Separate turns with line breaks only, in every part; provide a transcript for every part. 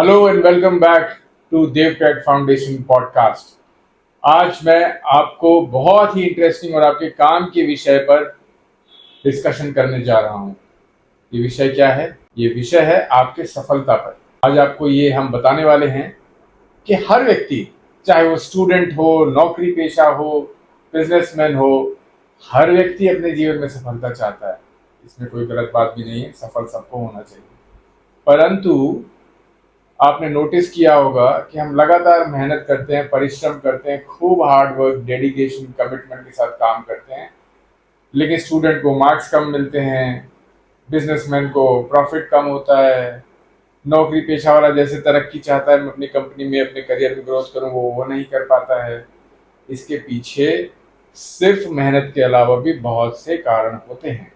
Hello and welcome back to Devtech foundation podcast. आज मैं आपको बहुत ही इंटरेस्टिंग और आपके काम के विषय पर डिस्कशन करने जा रहा हूँ। ये विषय क्या है? ये विषय है आपके सफलता पर। आज आपको ये हम बताने वाले हैं कि हर व्यक्ति, चाहे वो स्टूडेंट हो, नौकरी पेशा हो, बिजनेसमैन हो, हर व्यक्ति अपने जीवन में सफलता चाहता है। इसमें कोई गलत बात भी नहीं है, सफल सबको होना चाहिए। परंतु आपने नोटिस किया होगा कि हम लगातार मेहनत करते हैं, परिश्रम करते हैं, खूब हार्ड वर्क, डेडिकेशन, कमिटमेंट के साथ काम करते हैं, लेकिन स्टूडेंट को मार्क्स कम मिलते हैं, बिजनेसमैन को प्रॉफिट कम होता है, नौकरी पेशा वाला जैसे तरक्की चाहता है, मैं अपनी कंपनी में अपने करियर में ग्रोथ करूं, वो नहीं कर पाता है। इसके पीछे सिर्फ मेहनत के अलावा भी बहुत से कारण होते हैं।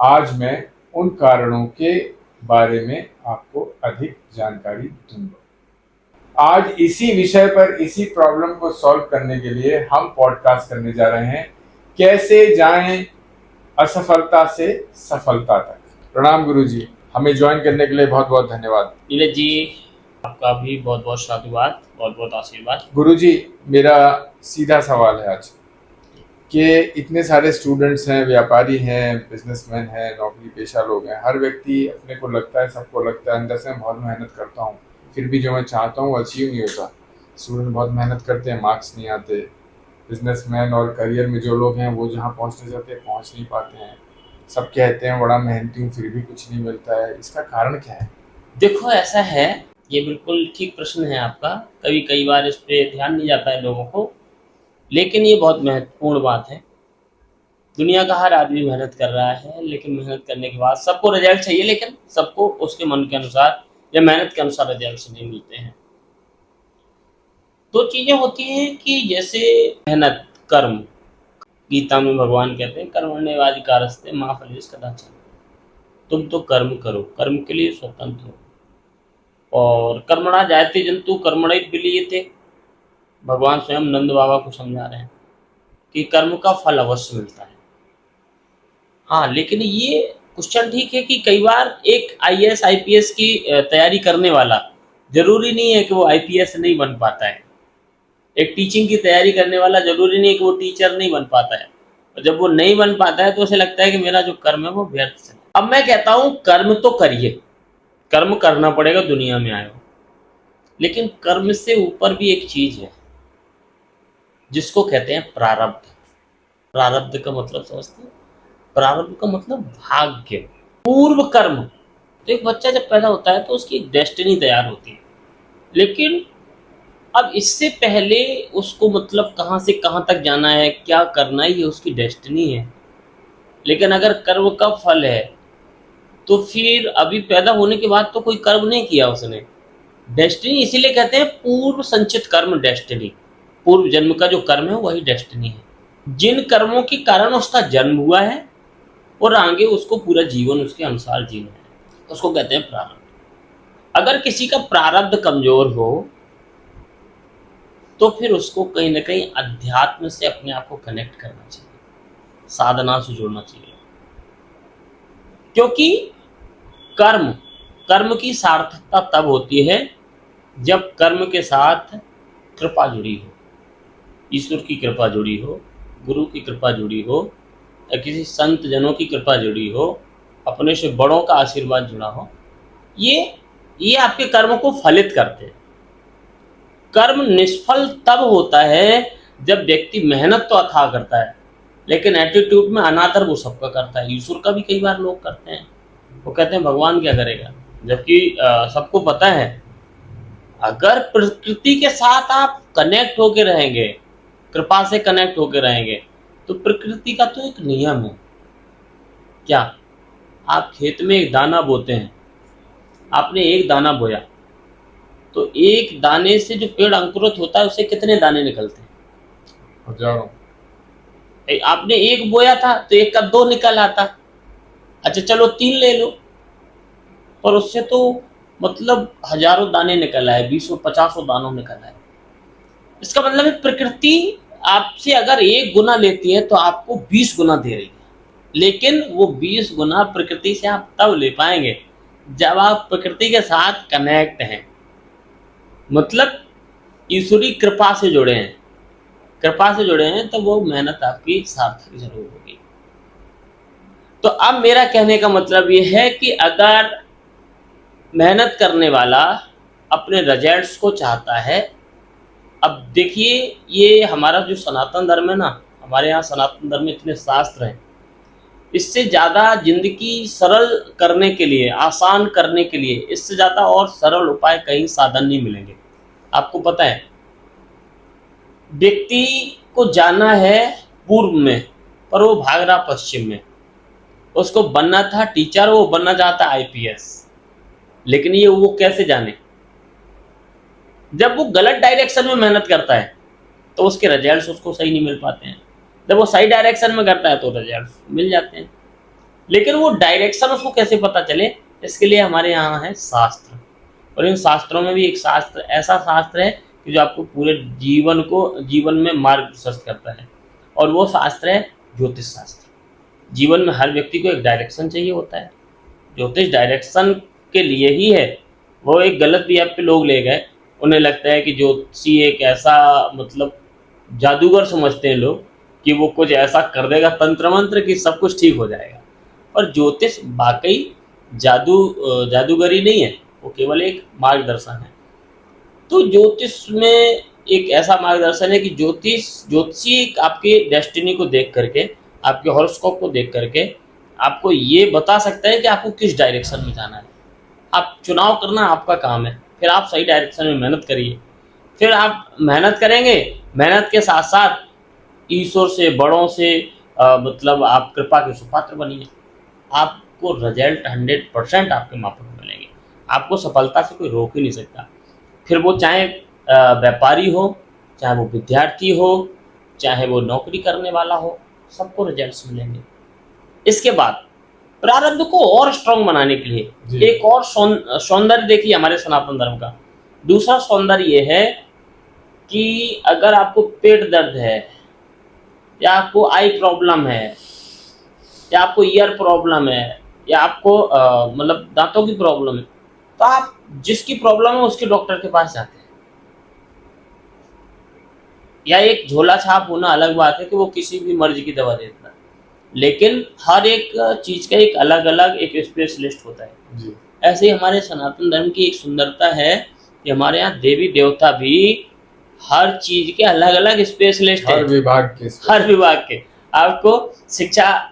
आज मैं उन कारणों के बारे में आपको अधिक जानकारी दूंगा। आज इसी विषय पर, इसी प्रॉब्लम को सॉल्व करने के लिए हम पॉडकास्ट करने जा रहे हैं, कैसे जाएं असफलता से सफलता तक। प्रणाम गुरुजी, हमें ज्वाइन करने के लिए बहुत बहुत धन्यवाद।
नीरज जी, आपका भी बहुत बहुत साधुवाद, बहुत बहुत आशीर्वाद।
गुरुजी, मेरा सीधा सवाल है आज कि इतने सारे स्टूडेंट्स हैं, व्यापारी हैं, बिजनेसमैन हैं, नौकरी पेशा लोग हैं, हर व्यक्ति अपने को लगता है, सबको लगता है अंदर से मैं बहुत मेहनत करता हूँ, फिर भी जो मैं चाहता हूँ अचीव नहीं होता। स्टूडेंट बहुत मेहनत करते हैं, मार्क्स नहीं आते। बिजनेसमैन और करियर में जो लोग हैं वो जहाँ पहुँचना चाहते हैं पहुँच नहीं पाते हैं। सब कहते हैं बड़ा मेहनती हूँ, फिर भी कुछ नहीं मिलता है। इसका कारण क्या है?
देखो, ऐसा है, ये बिल्कुल ठीक प्रश्न है आपका। कई बार इस पे ध्यान नहीं जाता है लोगों को, लेकिन ये बहुत महत्वपूर्ण बात है। दुनिया का हर आदमी मेहनत कर रहा है, लेकिन मेहनत करने के बाद सबको रिजल्ट चाहिए, लेकिन सबको उसके मन के अनुसार या मेहनत के अनुसार रिजल्ट नहीं मिलते हैं। दो चीज़ें होती हैं कि जैसे मेहनत, कर्म। गीता में भगवान कहते हैं, कर्मण्येवाधिकारस्ते मा फलेषु कदाचन। तुम तो कर्म करो, कर्म के लिए स्वतंत्र हो। और कर्मणा जायते जंतु कर्मणैव विलीयते। भगवान स्वयं नंद बाबा को समझा रहे हैं कि कर्म का फल अवश्य मिलता है। हाँ, लेकिन ये क्वेश्चन ठीक है कि कई बार एक आईएएस आईपीएस की तैयारी करने वाला, जरूरी नहीं है कि वो आईपीएस नहीं बन पाता है। एक टीचिंग की तैयारी करने वाला, जरूरी नहीं है कि वो टीचर नहीं बन पाता है। और जब वो नहीं बन पाता है तो उसे लगता है कि मेरा जो कर्म है वो व्यर्थ है। अब मैं कहता हूँ कर्म तो करिए, कर्म करना पड़ेगा, दुनिया में आए हो। लेकिन कर्म से ऊपर भी एक चीज है जिसको कहते हैं प्रारब्ध। प्रारब्ध का मतलब समझते हैं? प्रारब्ध का मतलब भाग्य, पूर्व कर्म। तो एक बच्चा जब पैदा होता है तो उसकी डेस्टिनी तैयार होती है, लेकिन अब इससे पहले उसको मतलब कहाँ से कहाँ तक जाना है, क्या करना है, ये उसकी डेस्टिनी है। लेकिन अगर कर्म का फल है तो फिर अभी पैदा होने के बाद तो कोई कर्म नहीं किया उसने। डेस्टिनी इसीलिए कहते हैं पूर्व संचित कर्म डेस्टिनी। पूर्व जन्म का जो कर्म है वही डेस्टिनी है। जिन कर्मों के कारण उसका जन्म हुआ है और आगे उसको पूरा जीवन उसके अनुसार जीना है, उसको कहते हैं प्रारब्ध। अगर किसी का प्रारब्ध कमजोर हो तो फिर उसको कहीं ना कहीं अध्यात्म से अपने आप को कनेक्ट करना चाहिए, साधना से जुड़ना चाहिए। क्योंकि कर्म कर्म की सार्थकता तब होती है जब कर्म के साथ कृपा जुड़ी हो, ईश्वर की कृपा जुड़ी हो, गुरु की कृपा जुड़ी हो, या किसी संत जनों की कृपा जुड़ी हो, अपने से बड़ों का आशीर्वाद जुड़ा हो। ये आपके कर्म को फलित करते हैं। कर्म निष्फल तब होता है जब व्यक्ति मेहनत तो अथाह करता है, लेकिन एटीट्यूड में अनादर वो सबका करता है। ईश्वर का भी कई बार लोग करते हैं। वो कहते हैं भगवान क्या करेगा, जबकि सबको पता है अगर प्रकृति के साथ आप कनेक्ट होके रहेंगे, कृपा से कनेक्ट होके रहेंगे, तो प्रकृति का तो एक नियम है। क्या आप खेत में एक दाना बोते हैं, आपने एक दाना बोया तो एक दाने से जो पेड़ अंकुरित होता है उससे कितने दाने निकलते हैं?
हजारों।
आपने एक बोया था तो एक का दो निकल आता। अच्छा चलो तीन ले लो, पर उससे तो मतलब हजारों दाने निकल आए, 20-50 दानों निकल आए। इसका मतलब है प्रकृति आपसे अगर 1 गुना लेती है तो आपको 20 गुना दे रही है। लेकिन वो 20 गुना प्रकृति से आप तब ले पाएंगे जब आप प्रकृति के साथ कनेक्ट हैं, मतलब ईश्वरी कृपा से जुड़े हैं, तो वो मेहनत आपकी सार्थक जरूर होगी। तो अब मेरा कहने का मतलब ये है कि अगर मेहनत करने वाला अपने रिजल्ट्स को चाहता है, अब देखिए ये हमारा जो सनातन धर्म है ना, हमारे यहाँ सनातन धर्म में इतने शास्त्र हैं, इससे ज़्यादा जिंदगी सरल करने के लिए, आसान करने के लिए, इससे ज़्यादा और सरल उपाय कहीं साधन नहीं मिलेंगे। आपको पता है, व्यक्ति को जाना है पूर्व में, पर वो भाग रहा पश्चिम में। उसको बनना था टीचर, वो बनना चाहता आईपीएस, लेकिन ये वो कैसे जाने? जब वो गलत डायरेक्शन में मेहनत करता है तो उसके रिजल्ट्स उसको सही नहीं मिल पाते हैं। जब वो सही डायरेक्शन में करता है तो रिजल्ट्स मिल जाते हैं। लेकिन वो डायरेक्शन उसको कैसे पता चले, इसके लिए हमारे यहाँ है शास्त्र। और इन शास्त्रों में भी एक शास्त्र, ऐसा शास्त्र है कि जो आपको पूरे जीवन में मार्गदर्शन करता है, और वो शास्त्र है ज्योतिष शास्त्र। जीवन में हर व्यक्ति को एक डायरेक्शन चाहिए होता है, ज्योतिष डायरेक्शन के लिए ही है। वो एक गलत भी आप पे लोग ले गए, उन्हें लगता है कि ज्योतिषी एक ऐसा, मतलब जादूगर समझते हैं लोग कि वो कुछ ऐसा कर देगा तंत्र मंत्र कि सब कुछ ठीक हो जाएगा। और ज्योतिष वाकई जादूगरी नहीं है, वो केवल एक मार्गदर्शन है। तो ज्योतिष में एक ऐसा मार्गदर्शन है कि ज्योतिषी आपके डेस्टिनी को देख करके, आपके हॉरोस्कोप को देख करके आपको ये बता सकता है कि आपको किस डायरेक्शन में जाना है। आप चुनाव करना आपका काम है, फिर आप सही डायरेक्शन में मेहनत करिए। फिर आप मेहनत करेंगे, मेहनत के साथ साथ ईश्वर से, बड़ों से मतलब आप कृपा के सुपात्र बनिए। आपको रिजल्ट 100% आपके मापक में मिलेंगे। आपको सफलता से कोई रोक ही नहीं सकता। फिर वो चाहे व्यापारी हो, चाहे वो विद्यार्थी हो, चाहे वो नौकरी करने वाला हो, सबको रिजल्ट्स मिलेंगे। इसके बाद प्रारब्ध को और स्ट्रांग बनाने के लिए एक और सौंदर्य देखिए हमारे सनातन धर्म का। दूसरा सौंदर्य ये है कि अगर आपको पेट दर्द है, या आपको आई प्रॉब्लम है, या आपको ईयर प्रॉब्लम है, या आपको मतलब दांतों की प्रॉब्लम है, तो आप जिसकी प्रॉब्लम है उसके डॉक्टर के पास जाते हैं। या एक झोला छाप होना अलग बात है कि वो किसी भी मर्ज की दवा देता है, लेकिन हर एक चीज का एक अलग अलग एक स्पेशलिस्ट होता है जी। ऐसे ही हमारे सनातन धर्म की एक सुंदरता है कि हमारे यहाँ देवी देवता भी हर चीज के अलग अलग स्पेशलिस्ट है, हर विभाग के। आपको शिक्षा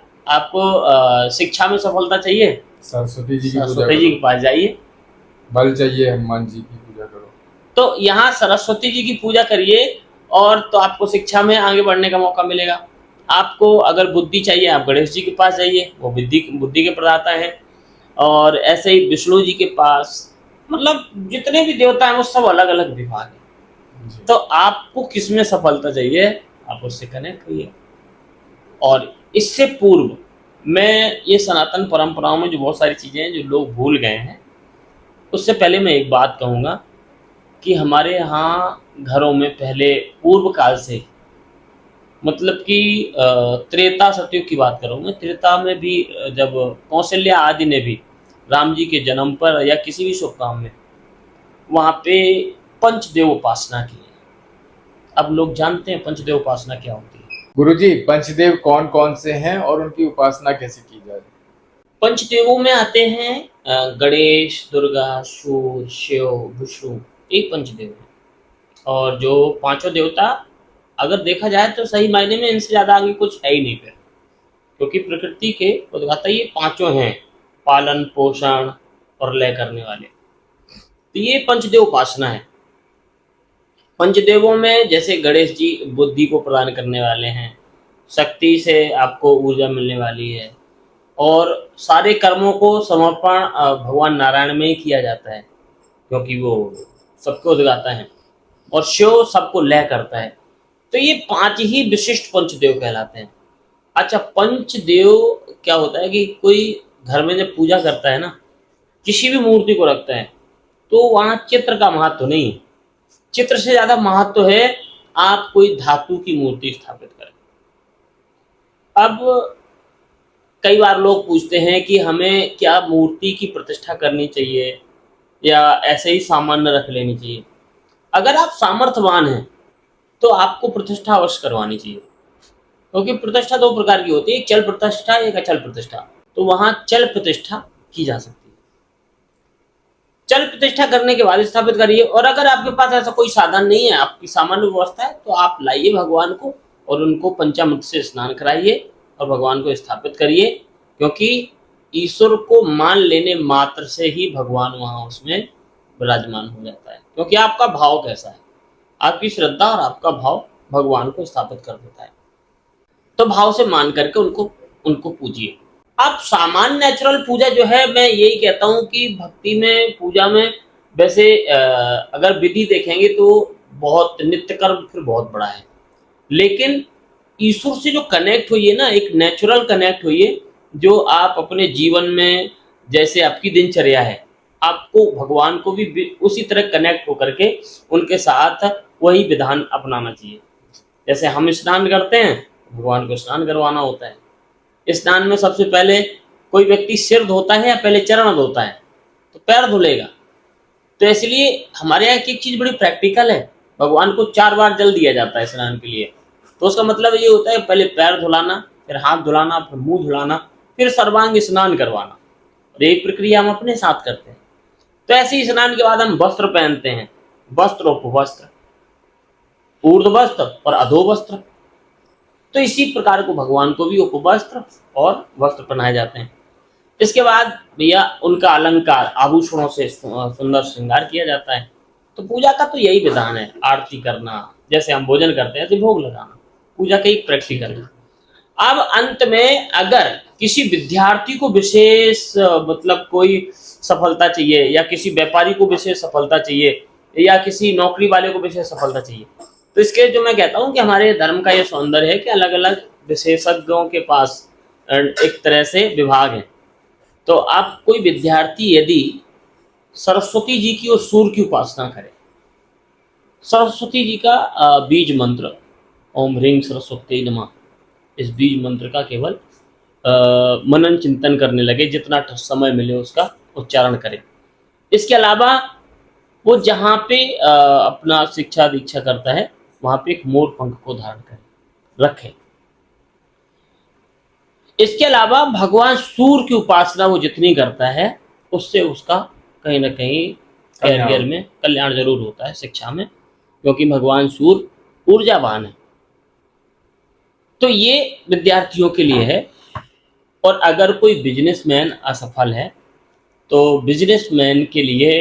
में सफलता चाहिए, सरस्वती जी के पास जाइए।
बल चाहिए, हनुमान जी की पूजा करो।
तो यहाँ सरस्वती जी की पूजा करिए, और तो आपको शिक्षा में आगे बढ़ने का मौका मिलेगा। आपको अगर बुद्धि चाहिए, आप गणेश जी के पास जाइए, वो बुद्धि के प्रदाता हैं। और ऐसे ही विष्णु जी के पास, मतलब जितने भी देवता हैं वो सब अलग अलग विभाग हैं। तो आपको किस में सफलता चाहिए, आप उससे कनेक्ट करिए। और इससे पूर्व मैं ये सनातन परंपराओं में जो बहुत सारी चीज़ें हैं जो लोग भूल गए हैं, उससे पहले मैं एक बात कहूँगा कि हमारे यहाँ घरों में पहले पूर्व काल से, मतलब कि त्रेता सतयुग की बात करूँ मैं, त्रेता में भी जब कौशल्या आदि ने भी राम जी के जन्म पर या किसी भी शुभ काम में वहाँ पे पंचदेव उपासना की है। अब लोग जानते हैं पंचदेव उपासना क्या होती है।
गुरुजी, पंचदेव कौन कौन से हैं और उनकी उपासना कैसे की जाए?
पंचदेवों में आते हैं गणेश, दुर्गा, सूर्य, शिव, विष्णु, एक पंचदेव है। और जो पांचों देवता अगर देखा जाए तो सही मायने में इनसे ज्यादा आगे कुछ है ही नहीं फिर, क्योंकि प्रकृति के उद्गाता ये पांचों हैं, पालन पोषण और लय करने वाले। तो ये पंचदेव उपासना है। पंचदेवों में जैसे गणेश जी बुद्धि को प्रदान करने वाले हैं, शक्ति से आपको ऊर्जा मिलने वाली है, और सारे कर्मों को समर्पण भगवान नारायण में ही किया जाता है, क्योंकि वो सबको उद्गाता है। और शिव सबको लय करता है। तो ये पांच ही विशिष्ट पंचदेव कहलाते हैं। अच्छा, पंचदेव क्या होता है कि कोई घर में जब पूजा करता है ना, किसी भी मूर्ति को रखता है, तो वहां चित्र का महत्व नहीं, चित्र से ज्यादा महत्व है आप कोई धातु की मूर्ति स्थापित करें। अब कई बार लोग पूछते हैं कि हमें क्या मूर्ति की प्रतिष्ठा करनी चाहिए या ऐसे ही सामान्य रख लेनी चाहिए। अगर आप सामर्थ्यवान हैं तो आपको प्रतिष्ठा अवश्य करवानी चाहिए, क्योंकि प्रतिष्ठा दो प्रकार की होती है, एक चल प्रतिष्ठा, एक अचल प्रतिष्ठा। तो वहां चल प्रतिष्ठा की जा सकती है। चल प्रतिष्ठा करने के बाद स्थापित करिए, और अगर आपके पास ऐसा कोई साधन नहीं है, आपकी सामान्य व्यवस्था है, तो आप लाइए भगवान को और उनको पंचामृत से स्नान कराइए और भगवान को स्थापित करिए, क्योंकि ईश्वर को मान लेने मात्र से ही भगवान वहां उसमें विराजमान हो जाता है। क्योंकि आपका भाव कैसा है, आपकी श्रद्धा और आपका भाव भगवान को स्थापित कर देता है। तो भाव से मान करके उनको पूजिए। अब सामान्य नेचुरल पूजा जो है, मैं यही कहता हूं कि भक्ति में, पूजा में वैसे अगर विधि देखेंगे तो बहुत नित्य कर्म फिर बहुत बड़ा है, लेकिन ईश्वर से जो कनेक्ट होइए ना, एक नेचुरल कनेक्ट होइए, जो आप अपने जीवन में, जैसे आपकी दिनचर्या है, आपको भगवान को भी उसी तरह कनेक्ट होकर के उनके साथ वही विधान अपनाना चाहिए। जैसे हम स्नान करते हैं, भगवान को स्नान करवाना होता है। स्नान में सबसे पहले कोई व्यक्ति सिर धोता है या पहले चरण धोता है? तो पैर धुलेगा। तो इसलिए हमारे यहाँ की एक चीज बड़ी प्रैक्टिकल है, भगवान को 4 बार जल दिया जाता है स्नान के लिए। तो उसका मतलब ये होता है पहले पैर धुलाना, फिर हाथ धुलाना, फिर मुंह धुलाना, फिर सर्वांग स्नान करवाना, और यही प्रक्रिया हम अपने साथ करते हैं। तो ऐसे ही स्नान के बाद हम वस्त्र पहनते हैं, वस्त्र उपवस्त्र, ऊर्ध्व वस्त्र और अधो वस्त्र। तो इसी प्रकार को भगवान को भी उपवस्त्र और वस्त्र पहनाए जाते हैं। इसके बाद भैया उनका अलंकार, आभूषणों से सुंदर श्रृंगार किया जाता है। तो पूजा का तो यही विधान है, आरती करना, जैसे हम भोजन करते हैं ऐसे भोग लगाना, पूजा का एक प्रैक्टिकल है। अब अंत में अगर किसी विद्यार्थी को विशेष मतलब कोई सफलता चाहिए, या किसी व्यापारी को विशेष सफलता चाहिए, या किसी नौकरी वाले को विशेष सफलता चाहिए, तो इसके जो मैं कहता हूँ कि हमारे धर्म का ये सौंदर्य है कि अलग अलग विशेषज्ञों के पास एक तरह से विभाग है। तो आप कोई विद्यार्थी यदि सरस्वती जी की और सूर्य की उपासना करे, सरस्वती जी का बीज मंत्र ओम ह्रीं सरस्वती नमः, इस बीज मंत्र का केवल मनन चिंतन करने लगे, जितना समय मिले उसका उच्चारण करें। इसके अलावा वो जहाँ पे अपना शिक्षा दीक्षा करता है, वहां पे एक मोर पंख को धारण करें, रखें। इसके अलावा भगवान सूर्य की उपासना वो जितनी करता है, उससे उसका कहीं ना कहीं कैरियर में कल्याण जरूर होता है, शिक्षा में, क्योंकि भगवान सूर्य ऊर्जावान है। तो ये विद्यार्थियों के लिए है। और अगर कोई बिजनेसमैन असफल है, तो बिजनेसमैन के लिए,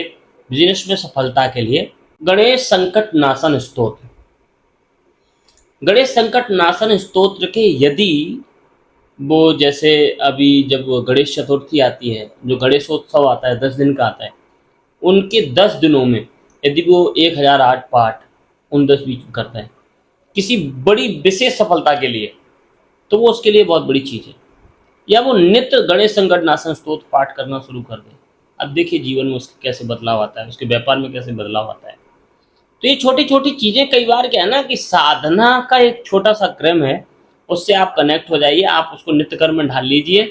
बिजनेस में सफलता के लिए गणेश संकट नाशन स्तोत्र, गणेश संकट नाशन स्तोत्र के यदि वो, जैसे अभी जब गणेश चतुर्थी आती है, जो गणेशोत्सव आता है 10 दिन का आता है, उनके 10 दिनों में यदि वो 1008 पाठ उन 10 बीच में करता है किसी बड़ी विशेष सफलता के लिए, तो वो उसके लिए बहुत बड़ी चीज़ है। या वो नित्य गणेश संकट नाशन स्तोत्र पाठ करना शुरू कर दे, अब देखिए जीवन में उसके कैसे बदलाव आता है, उसके व्यापार में कैसे बदलाव आता है। तो ये छोटी छोटी चीज़ें, कई बार क्या है ना कि साधना का एक छोटा सा क्रम है, उससे आप कनेक्ट हो जाइए, आप उसको नित्य कर्म में ढाल लीजिए।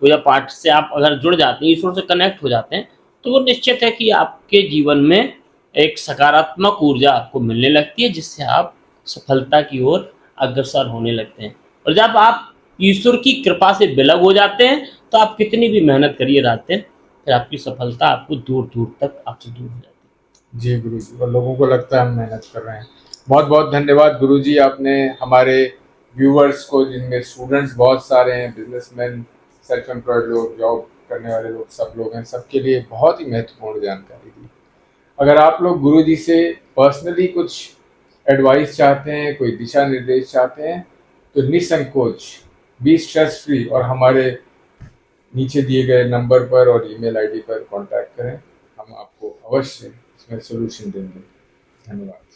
पूजा पाठ से आप अगर जुड़ जाते हैं, ईश्वर से कनेक्ट हो जाते हैं, तो वो निश्चित है कि आपके जीवन में एक सकारात्मक ऊर्जा आपको मिलने लगती है, जिससे आप सफलता की ओर अग्रसर होने लगते हैं। और जब आप ईश्वर की कृपा से विलग हो जाते हैं, तो आप कितनी भी मेहनत करिए रात दिन, फिर आपकी सफलता आपको दूर दूर तक आपसे दूर हो जाती है।
जी गुरु जी, और लोगों को लगता है हम मेहनत कर रहे हैं। बहुत बहुत धन्यवाद गुरु जी, आपने हमारे व्यूवर्स को, जिनमें स्टूडेंट्स बहुत सारे हैं, बिजनेसमैन, सेल्फ एम्प्लॉयड लोग, जॉब करने वाले लोग, सब लोग हैं, सबके लिए बहुत ही महत्वपूर्ण जानकारी दी। अगर आप लोग गुरु जी से पर्सनली कुछ एडवाइस चाहते हैं, कोई दिशा निर्देश चाहते हैं, तो निसंकोच, बी स्ट्रेस फ्री, और हमारे नीचे दिए गए नंबर पर और ईमेल आईडी पर कांटेक्ट करें। हम आपको अवश्य इसमें सोल्यूशन देंगे। धन्यवाद।